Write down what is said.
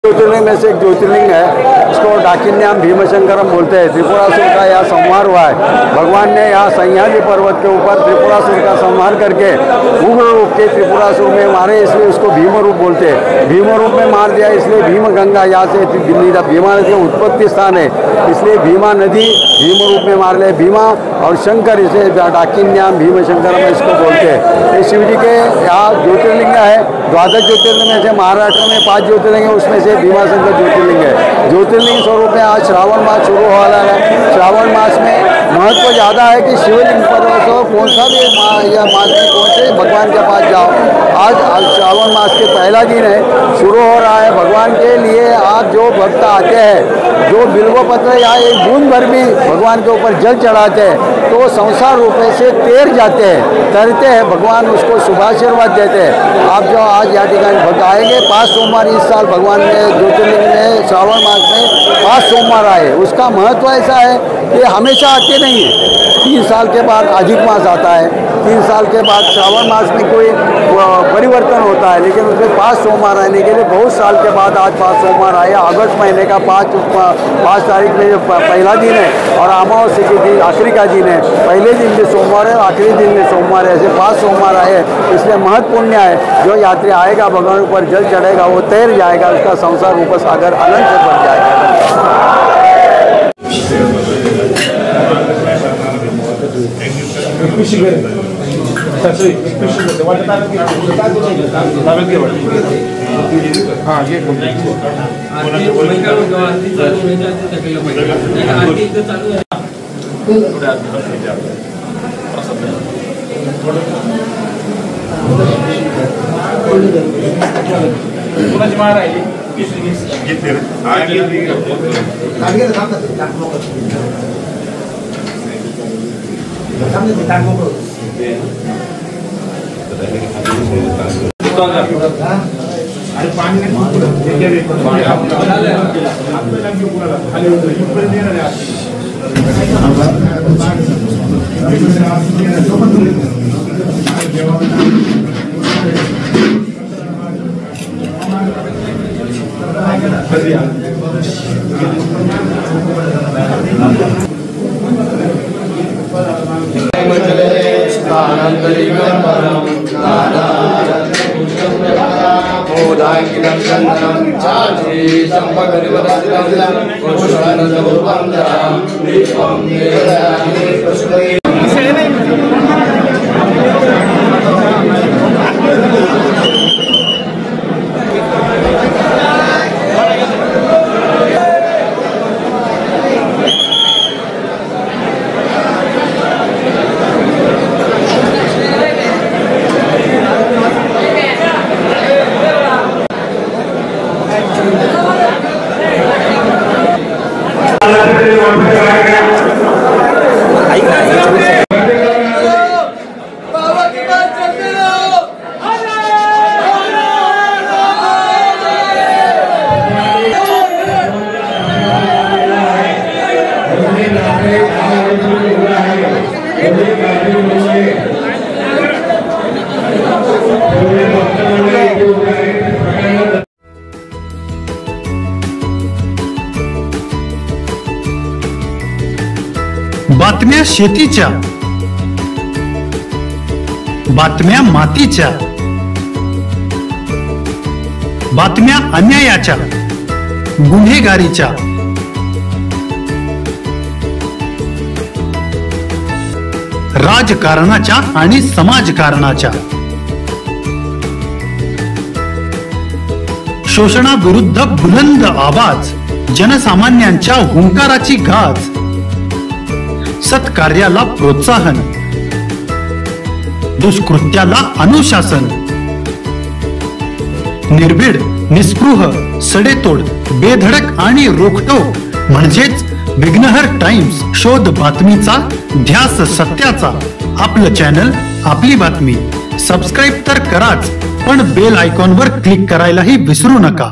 ज्योतिर्लिंग में से एक ज्योतिर्लिंग है, इसको डाकिन्याम भीमशंकरम बोलते हैं। त्रिपुरासुर का यहाँ संहार हुआ है। भगवान ने यहाँ सह्याद्रि पर्वत के ऊपर त्रिपुरासुर का संहार करके उग्र रूप के त्रिपुरासुर में मारे, इसलिए उसको भीम रूप बोलते हैं। भीम रूप में मार दिया, इसलिए भीम गंगा यहाँ से भीमा नदी का उत्पत्ति स्थान है, इसलिए भीमा नदी भीम रूप में मार ले। भीमा और शंकर इसे डाकिन्याम भीमशंकरम इसको बोलते हैं। ये शिव जी के यहाँ ज्योतिर्लिंग है। द्वादश ज्योतिर्लिंग में से महाराष्ट्र में 5 ज्योतिर्लिंग है, उसमें से भीमाशंकर ज्योतिर्लिंग है। ज्योतिर्लिंग स्वरूप में आज श्रावण मास शुरू हो रहा है। श्रावण मास में महत्व ज़्यादा है कि शिवलिंग पर्वत हो, कौन सा भी मास में पहुँचे भगवान के पास जाओ। आज श्रावण मास के पहला दिन है, शुरू हो रहा है। भगवान के लिए आज जो भक्त आते हैं, जो बिल्व पत्र या एक बूंद भर भी भगवान के ऊपर जल चढ़ाते हैं तो वो संसार रूपे से तैर जाते हैं, तैरते हैं, भगवान उसको शुभाशीर्वाद देते हैं। आप जो आज या ठिकानी आएंगे 5 सोमवार इस साल भगवान ने ज्योतिर्लिंग में श्रावण मास में 5 सोमवार आए। उसका महत्व ऐसा है कि हमेशा आते नहीं है, 3 साल के बाद अधिक मास आता है, 3 साल के बाद श्रावण मास में कोई परिवर्तन होता है, लेकिन उसमें 5 सोमवार आने के लिए बहुत साल के बाद आज 5 सोमवार आए। अगस्त महीने का 5 तारीख में जो पहला दिन है और अमावस्या के दिन आखिरी का दिन है, पहले दिन में सोमवार है, आखिरी दिन में सोमवार है, ऐसे 5 सोमवार आए। इसलिए महत्वपूर्ण है, जो यात्री आएगा भगवान पर जल चढ़ेगा वो तैर जाएगा, उसका संसार रूप सागर अनंत से बढ़ जाएगा। बातम्या शेतीच्या, बातम्या मातीच्या, बातम्या अन्यायाच्या, गुन्हेगारीच्या, राजकारणाच्या आणि समाजकारणाच्या, शोषणाविरुद्ध बुलंद आवाज, जनसामान्यांच्या हुंकाराची गाज, सत्कार्याला प्रोत्साहन, दुष्कृत्याला अनुशासन, निर्भीड, निस्पृह, सडेतोड, बेधडक आणि रोखटोक म्हणजेच विघ्नहर टाइम्स, शोध बातमीचा, ध्यास सत्याचा। आपलं चॅनल, आपली बातमी सबस्क्राइब तर कराच, पण बेल आयकॉनवर क्लिक करायलाही विसरू नका।